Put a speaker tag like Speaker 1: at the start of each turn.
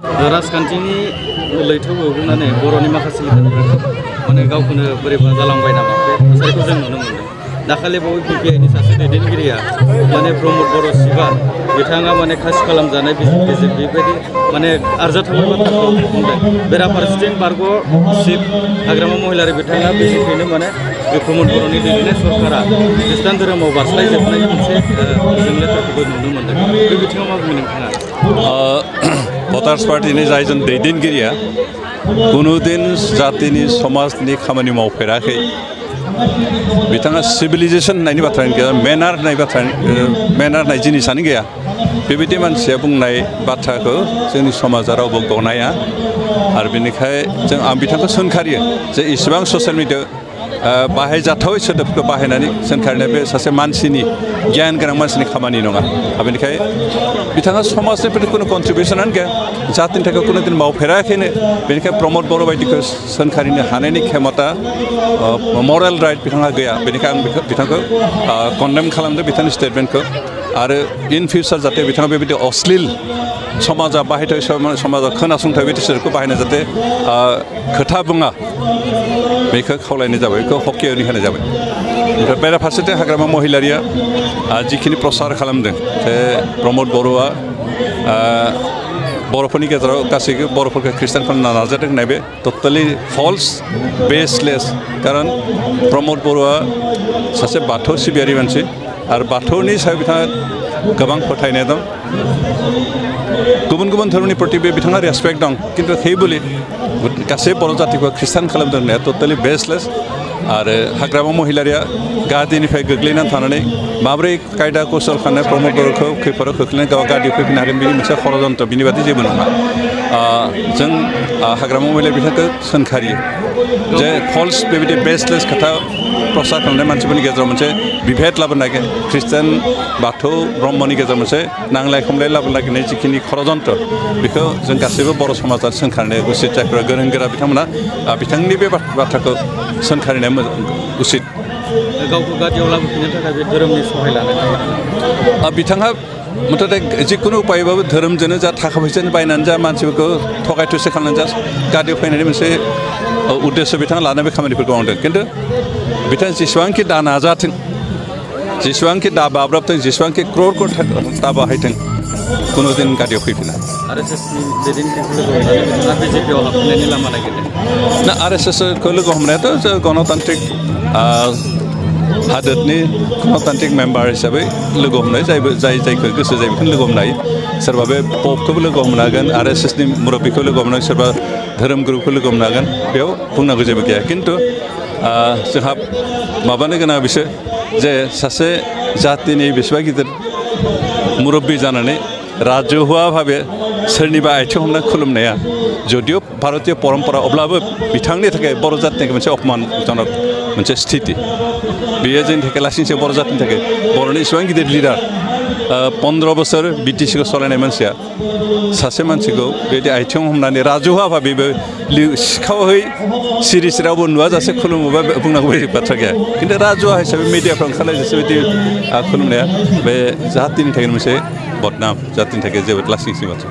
Speaker 1: राजखान्थिनि लैथोआव गबोनानै बर'नि माखासे लिडारफोरा माने गावखौनो बोरैबा जालांबाय नामा बे थासारिखौ जों नुनो मोन्दों। दाखालि बावै बिपिआइनि सासे दैदेनगिरिया माने प्रमद बर' सिबार बिथाङा माने खासि खालामजानाय बेबायदि माने आरजाथावै बाथ्राखौ बुंदों। बेराफारसेथिं बारग' चिफ हाग्रामा महिलारि बिथाङा बिजेपिनो माने बे प्रमद बर'नि दैदेननाय सरकारा खृष्टान धोरोमाव बारस्लायजोबनायनि मोनसे जों लेटारखौबो नुनो मोन्दों। बे बिथिङाव मा बुङो नोंथाङा?
Speaker 2: भटार्स पार्टीनि जायजों दैदेनगिरिया कुनुदिन जातिनि समाजनि खामानि मावफेराखै। बिथाङा सिभिलाइजेसन होननायनि बाथ्रायानो गैया, मेनार होननाय जिनिसानो गैया। बेबायदि मानसिया बुंनाय बाथ्राखौ जोंनि समाजा रावबो गनाया आरो बेनिखायनो आं बिथांखौ सोंखारियो जे इसेबां ससियेल मिडियायाव बाहायजाथावै सोदोबखौ बाहायनानै सोंखारिनाय बे सासे मानसिनि गियान गोनां मानसिनि खामानि नङा। बेनिखायनो बिथाङा समाजनि प्रति खुनु कन्ट्रिबिउसनानो गैया, जातिनि थाखाय खुनु दिन मावफेराखैनो। बेनिखायनो प्रमद बर' बायदिखौ सोंखारिनो हानायनि खेमता मरेल राइट बिथांहा गैया। बेनिखायनो आं बिथांखौ कन्डेम खालामदों बिथांनि स्टेटमेन्टखौ। आरो इन फिउचार जाहाथे बिथाङा बेबायदि अश्लील समाजा बाहायथाव समाजाव खोनासंथाव बिदि सोदोबखौ बाहायनाय जाहाथे खोथा बुङा बेखौ खावलायनाय जाबाय, बेखौ हकियावनि होनाय जाबाय। ओमफ्राय बेराफारसेथिं हाग्रामा महिलारिया जिखिनि प्रसार खालामदों जे प्रमद बर'आ बर'फोरनि गेजेराव गासैबो बर'फोरखौ ख्रिस्टान खालामनो नाजादों होननाय बे टटेलि फल्स बेसलेस। खारन प्रमद बर'आ सासे बाथौ सिबियारि मानसि आरो बाथौनि सायाव बिथाङा गोबां फोथायनाय दं। गुबुन गुबुन धोरोमनि प्रति बिथाङा रेसपेक्ट दं, खिन्थु हे बुलि गासै बर' जातिखौ ख्रिस्टान खालामदों होननाया टटेलि बेसलेस। आरो हाग्रामा महिलारिया गादिनिफ्राय गोग्लैनानै थानानै माबोरै कायदा कौशल खालामनाय प्रमद बर'खौ खैफोदाव खोख्लैनानै गाव गादियाव फैफिननो हागोन बिनि मोनसे षड़यन्त्र, बिनि बादि जेबो नङा। जों हाग्रामा महिला बिथांखौ सोंखारियो जे फल्स बेबायदि बेसलेस खोथा प्रसार खालामनाय मानसिफोरनि गेजेराव मोनसे बिभेद लाबोनो नागिर, ख्रिस्टान बाथौ ब्रह्मनि गेजेराव मोनसे नांलाय खमलाय लाबोनो नागिरनाय जिखिनि षड़यन्त्र बेखौ जों गासैबो बर' समाजा सोंखारिनाय उचित। जायफोरा गोरों गोरा बिथांमोना बिथांनि बे बाथ्राखौ सोंखारिनाया उचित।
Speaker 1: गावखौ गादियाव लाबोफिननो थाखाय बे धोरोमनि सहाय लानो नागिरदों
Speaker 2: बिथाङा मुथते जिखुनु उपायबाबो धोरोमजोंनो जा थाखा फैसाजों बायनानै जा मानसिफोरखौ थगाय थुसि खालामनानै जा गादियाव फैनायनि मोनसे उद्देश्य बिथाङा लानाय बे खामानिफोरखौ मावदों। खिन्थु बिथाङा जेसेबांखि दा नाजाथों, जेसेबांखि दा बाब्राबथों, जेसेबांखि क्रर दा बाहायथों, कुनुदिन गादियाव फैफिना।
Speaker 1: आरएसएसनि दैदेनगिरिखौ लोगो हमनानै बिथाङा बिजेपिआव हाबफिननायनि लामा नागिरदों।
Speaker 2: ना आरएसएसखौ लोगो हमनायाथ' गणतान्त्रिक हादोरनि गणतान्त्रिक मेम्बार हिसाबै लोगो हमनाय जायखौ गोसो जायो बेखौनो लोगो हमनो हायो। सोरबा बे पपखौबो लोगो हमनो हागोन, आरएसएसनि मुरब्बीखौ लोगो हमनो हागोन, सोरबा धोरोम गुरुखौ लोगो हमनो हागोन, बेयाव बुंनांगौ जेबो गैया। खिन्थु जोंहा माबानो गोनां बिसोर जे सासे जातिनि बेसेबा गिदिर मुरब्बी जानानै राजहुवा भाबे सोरनिबा आथिं हमना खुलुमनाया जदिव भारतीय परम्परा, अब्लाबो बिथांनि थाखाय बर' जातिनि मोनसे अपमानजनक मोनसे स्थिति। बेयो जोंनि थाखाय लासिंसे बर' जातिनि थाखाय बर'नि इसेबां गिदिर लिडार 15 बोसोर बिटिसिखौ सालायनाय मानसिया सासे मानसिखौ बेबायदि आथिं हमनानै राजहुवा भाबेबो सिखावहै सिरि रावबो नुवाजासे खुलुमोबा बुंनांगौ बाथ्रा गैया। खिन्थु राजहुवा हिसाबै मिडियाफ्राव ओंखारलायजासे बिदि खुलुमनाया बे जातिनि थाखाय मोनसे बदनाम, जातिनि थाखाय जोबोद लासिंसिं बाथ्रा।